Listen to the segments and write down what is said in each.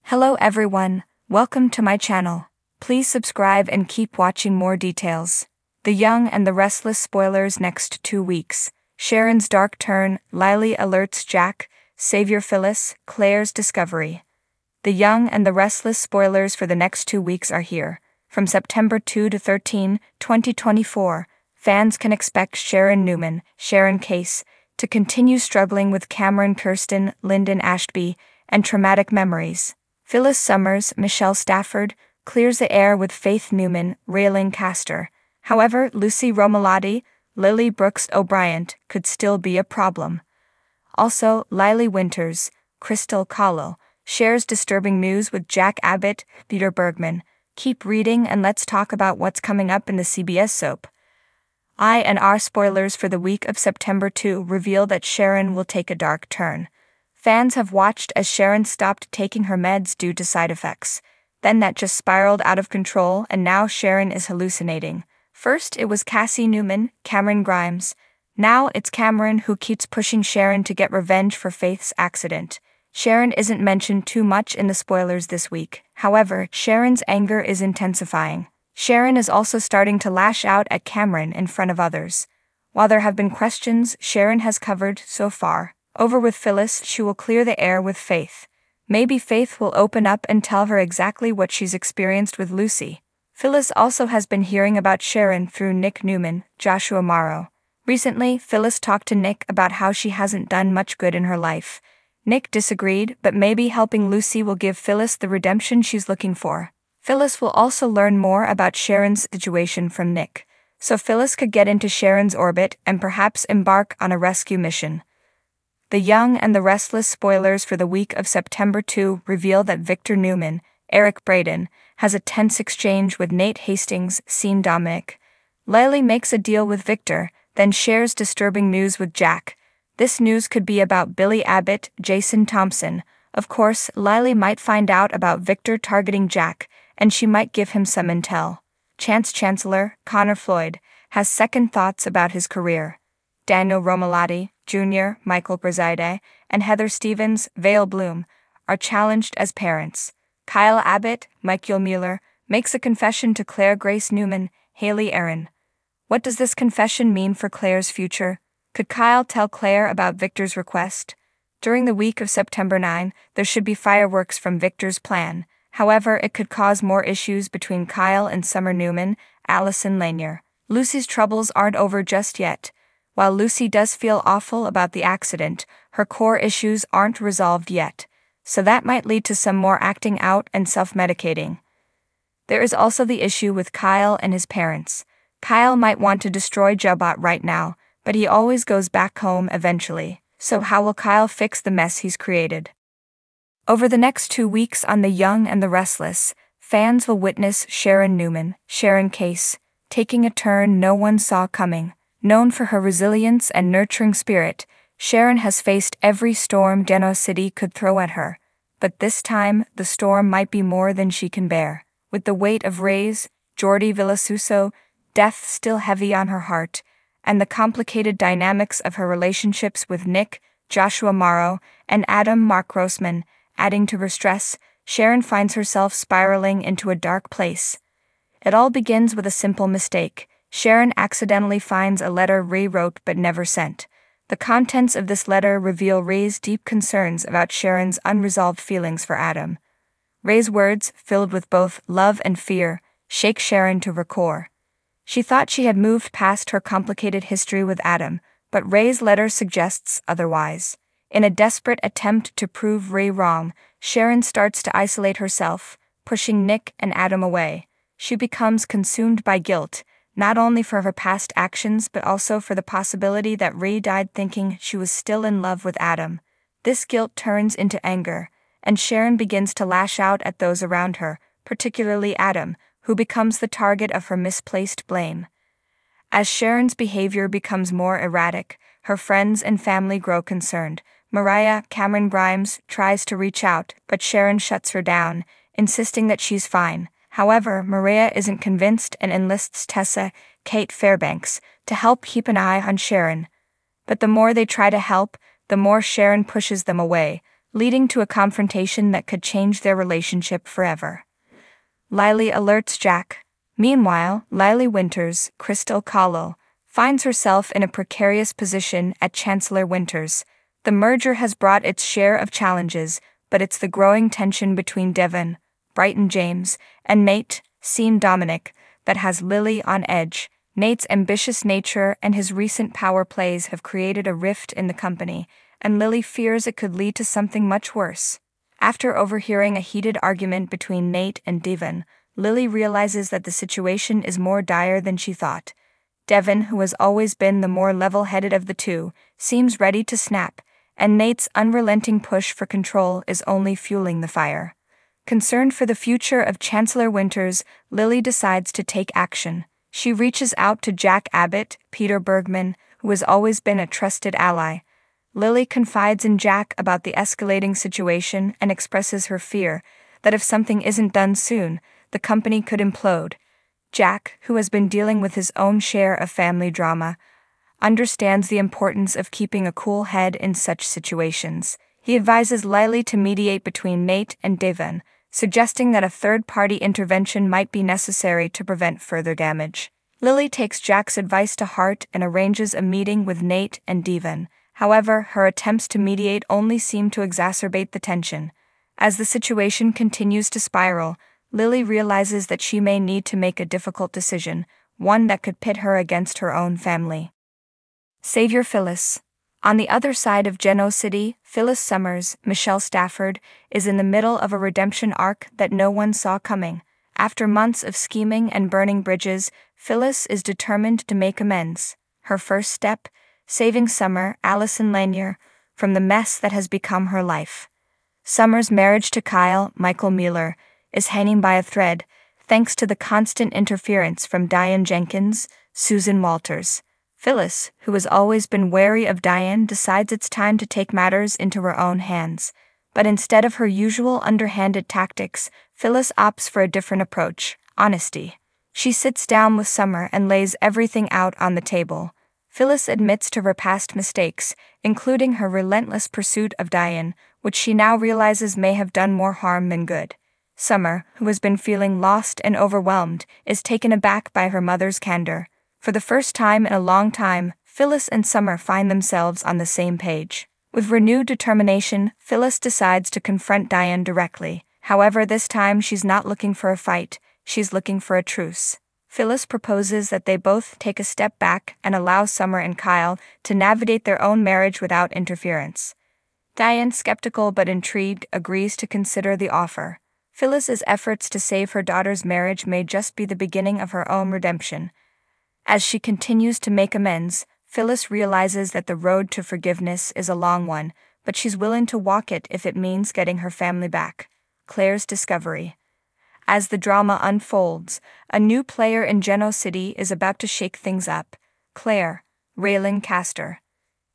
Hello everyone, welcome to my channel. Please subscribe and keep watching more details. The Young and the Restless spoilers next 2 weeks. Sharon's dark turn, Lily alerts Jack, Savior Phyllis, Claire's discovery. The Young and the Restless spoilers for the next 2 weeks are here. From September 2 to 13, 2024, fans can expect Sharon Newman, Sharon Case, to continue struggling with Cameron Kirsten, Lyndon Ashby, and traumatic memories. Phyllis Summers, Michelle Stafford, clears the air with Faith Newman, Raylan Castor. However, Lucy Romalotti, Lily Brooks O'Brien could still be a problem. Also, Lily Winters, Crystal Kahlo, shares disturbing news with Jack Abbott, Peter Bergman. Keep reading and let's talk about what's coming up in the CBS soap. I&R spoilers for the week of September 2 reveal that Sharon will take a dark turn. Fans have watched as Sharon stopped taking her meds due to side effects. Then that just spiraled out of control and now Sharon is hallucinating. First it was Cassie Newman, Cameron Grimes. Now it's Cameron who keeps pushing Sharon to get revenge for Faith's accident. Sharon isn't mentioned too much in the spoilers this week. However, Sharon's anger is intensifying. Sharon is also starting to lash out at Cameron in front of others. While there have been questions Sharon has covered so far, over with Phyllis, she will clear the air with Faith. Maybe Faith will open up and tell her exactly what she's experienced with Lucy. Phyllis also has been hearing about Sharon through Nick Newman, Joshua Morrow. Recently, Phyllis talked to Nick about how she hasn't done much good in her life. Nick disagreed, but maybe helping Lucy will give Phyllis the redemption she's looking for. Phyllis will also learn more about Sharon's situation from Nick, so Phyllis could get into Sharon's orbit and perhaps embark on a rescue mission. The Young and the Restless spoilers for the week of September 2 reveal that Victor Newman, Eric Braeden, has a tense exchange with Nate Hastings, Sean Dominic. Lily makes a deal with Victor, then shares disturbing news with Jack. This news could be about Billy Abbott, Jason Thompson. Of course, Lily might find out about Victor targeting Jack, and she might give him some intel. Chance Chancellor, Connor Floyd, has second thoughts about his career. Daniel Romalotti, Jr., Michael Brazide, and Heather Stevens, Vale Bloom, are challenged as parents. Kyle Abbott, Michael Mueller, makes a confession to Claire Grace Newman, Haley Aaron. What does this confession mean for Claire's future? Could Kyle tell Claire about Victor's request? During the week of September 9, there should be fireworks from Victor's plan. However, it could cause more issues between Kyle and Summer Newman, Allison Lanier. Lucy's troubles aren't over just yet. While Lucy does feel awful about the accident, her core issues aren't resolved yet, so that might lead to some more acting out and self-medicating. There is also the issue with Kyle and his parents. Kyle might want to destroy Jobot right now, but he always goes back home eventually, so how will Kyle fix the mess he's created? Over the next 2 weeks on The Young and the Restless, fans will witness Sharon Newman, Sharon Case, taking a turn no one saw coming. Known for her resilience and nurturing spirit, Sharon has faced every storm Deno City could throw at her. But this time, the storm might be more than she can bear. With the weight of Ray's, Jordi Villasuso, death still heavy on her heart, and the complicated dynamics of her relationships with Nick, Joshua Morrow, and Adam Mark Grossman, adding to her stress, Sharon finds herself spiraling into a dark place. It all begins with a simple mistake. Sharon accidentally finds a letter Ray wrote but never sent. The contents of this letter reveal Ray's deep concerns about Sharon's unresolved feelings for Adam. Ray's words, filled with both love and fear, shake Sharon to her core. She thought she had moved past her complicated history with Adam, but Ray's letter suggests otherwise. In a desperate attempt to prove Ray wrong, Sharon starts to isolate herself, pushing Nick and Adam away. She becomes consumed by guilt, not only for her past actions but also for the possibility that Ray died thinking she was still in love with Adam. This guilt turns into anger, and Sharon begins to lash out at those around her, particularly Adam, who becomes the target of her misplaced blame. As Sharon's behavior becomes more erratic, her friends and family grow concerned. Mariah, Cameron Grimes, tries to reach out, but Sharon shuts her down, insisting that she's fine. However, Maria isn't convinced and enlists Tessa, Kate Fairbanks, to help keep an eye on Sharon. But the more they try to help, the more Sharon pushes them away, leading to a confrontation that could change their relationship forever. Lily alerts Jack. Meanwhile, Lily Winters, Crystal Kahlo, finds herself in a precarious position at Chancellor Winters. The merger has brought its share of challenges, but it's the growing tension between Devon, Brighton James, and Nate, Seam Dominic, that has Lily on edge. Nate's ambitious nature and his recent power plays have created a rift in the company, and Lily fears it could lead to something much worse. After overhearing a heated argument between Nate and Devon, Lily realizes that the situation is more dire than she thought. Devon, who has always been the more level-headed of the two, seems ready to snap, and Nate's unrelenting push for control is only fueling the fire. Concerned for the future of Chancellor Winters, Lily decides to take action. She reaches out to Jack Abbott, Peter Bergman, who has always been a trusted ally. Lily confides in Jack about the escalating situation and expresses her fear that if something isn't done soon, the company could implode. Jack, who has been dealing with his own share of family drama, understands the importance of keeping a cool head in such situations. He advises Lily to mediate between Nate and Devon, suggesting that a third-party intervention might be necessary to prevent further damage. Lily takes Jack's advice to heart and arranges a meeting with Nate and Devon. However, her attempts to mediate only seem to exacerbate the tension. As the situation continues to spiral, Lily realizes that she may need to make a difficult decision, one that could pit her against her own family. Savior Phyllis. On the other side of Geno City, Phyllis Summers, Michelle Stafford, is in the middle of a redemption arc that no one saw coming. After months of scheming and burning bridges, Phyllis is determined to make amends. Her first step, saving Summer, Allison Lanier, from the mess that has become her life. Summer's marriage to Kyle, Michael Mueller, is hanging by a thread, thanks to the constant interference from Diane Jenkins, Susan Walters. Phyllis, who has always been wary of Diane, decides it's time to take matters into her own hands. But instead of her usual underhanded tactics, Phyllis opts for a different approach: honesty. She sits down with Summer and lays everything out on the table. Phyllis admits to her past mistakes, including her relentless pursuit of Diane, which she now realizes may have done more harm than good. Summer, who has been feeling lost and overwhelmed, is taken aback by her mother's candor. For the first time in a long time, Phyllis and Summer find themselves on the same page. With renewed determination, Phyllis decides to confront Diane directly. However, this time she's not looking for a fight, she's looking for a truce. Phyllis proposes that they both take a step back and allow Summer and Kyle to navigate their own marriage without interference. Diane, skeptical but intrigued, agrees to consider the offer. Phyllis's efforts to save her daughter's marriage may just be the beginning of her own redemption. As she continues to make amends, Phyllis realizes that the road to forgiveness is a long one, but she's willing to walk it if it means getting her family back. Claire's discovery. As the drama unfolds, a new player in Geno City is about to shake things up: Claire, Raylan Castor.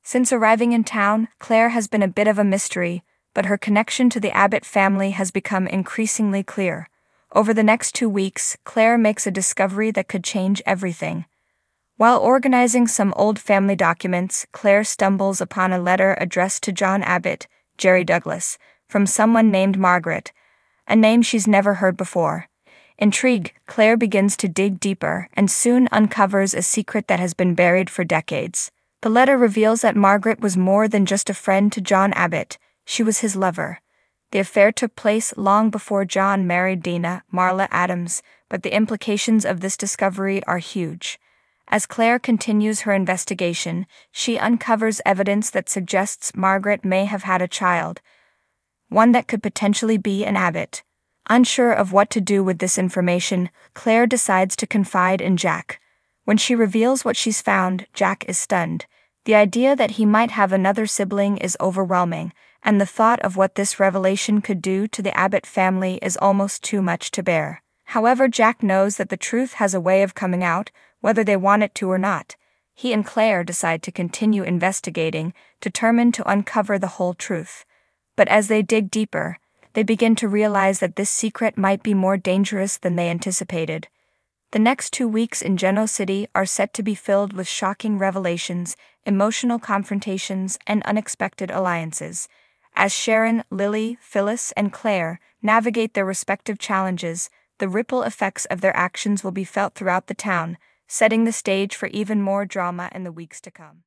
Since arriving in town, Claire has been a bit of a mystery, but her connection to the Abbott family has become increasingly clear. Over the next 2 weeks, Claire makes a discovery that could change everything. While organizing some old family documents, Claire stumbles upon a letter addressed to John Abbott, Jerry Douglas, from someone named Margaret, a name she's never heard before. Intrigued, Claire begins to dig deeper and soon uncovers a secret that has been buried for decades. The letter reveals that Margaret was more than just a friend to John Abbott, she was his lover. The affair took place long before John married Dina, Marla Adams, but the implications of this discovery are huge. As Claire continues her investigation, she uncovers evidence that suggests Margaret may have had a child, one that could potentially be an Abbott. Unsure of what to do with this information, Claire decides to confide in Jack. When she reveals what she's found, Jack is stunned. The idea that he might have another sibling is overwhelming, and the thought of what this revelation could do to the Abbott family is almost too much to bear. However, Jack knows that the truth has a way of coming out, whether they want it to or not. He and Claire decide to continue investigating, determined to uncover the whole truth. But as they dig deeper, they begin to realize that this secret might be more dangerous than they anticipated. The next 2 weeks in Geno City are set to be filled with shocking revelations, emotional confrontations, and unexpected alliances. As Sharon, Lily, Phyllis, and Claire navigate their respective challenges, the ripple effects of their actions will be felt throughout the town, setting the stage for even more drama in the weeks to come.